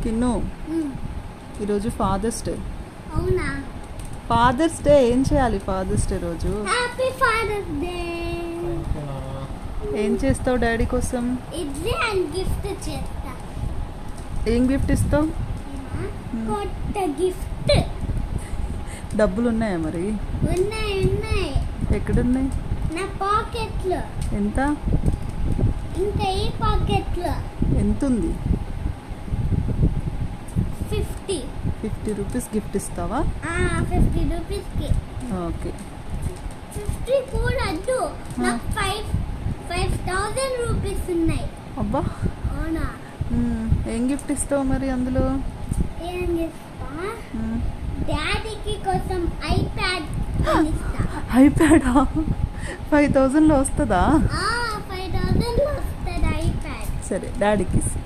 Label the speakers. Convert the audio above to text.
Speaker 1: కిన్ను ఈరోజు fathers day.
Speaker 2: అవునా?
Speaker 1: Fathers day ఏం చేయాలి? ఫాదర్స్ డే రోజు
Speaker 2: హ్యాపీ ఫాదర్స్ డే.
Speaker 1: ఏం చేస్తావు డాడీ కోసం?
Speaker 2: ఇడ్లీ అండ్ గిఫ్ట్ చేస్తా.
Speaker 1: ఏం గిఫ్ట్ ఇస్తావు?
Speaker 2: కొత్త గిఫ్ట్.
Speaker 1: డబ్బులు ఉన్నాయా మరి?
Speaker 2: ఉన్నాయి.
Speaker 1: ఎక్కడున్నాయి?
Speaker 2: నా పాకెట్లో.
Speaker 1: ఎంత?
Speaker 2: ఇంకా ఈ పాకెట్లో.
Speaker 1: ఎంత ఉంది?
Speaker 2: 50
Speaker 1: రూపీస్ గిఫ్ట్ ఇస్తావా?
Speaker 2: 50 రూపీస్కి.
Speaker 1: ఓకే.
Speaker 2: 50 కూడా వద్దు, నాకు 5,000 రూపీస్ ఉన్నాయి.
Speaker 1: అబ్బా,
Speaker 2: అవునా?
Speaker 1: ఏం గిఫ్ట్ ఇస్తావు మరి అందులో?
Speaker 2: ఏం చేస్తా? డాడీకి కోసం ఐప్యాడ్ ఇస్తా.
Speaker 1: ఐప్యాడా? 5,000లో వస్తుందా?
Speaker 2: 5,000లో వస్తుంది ఐప్యాడ్.
Speaker 1: సరే, డాడీకి ఇస్తా.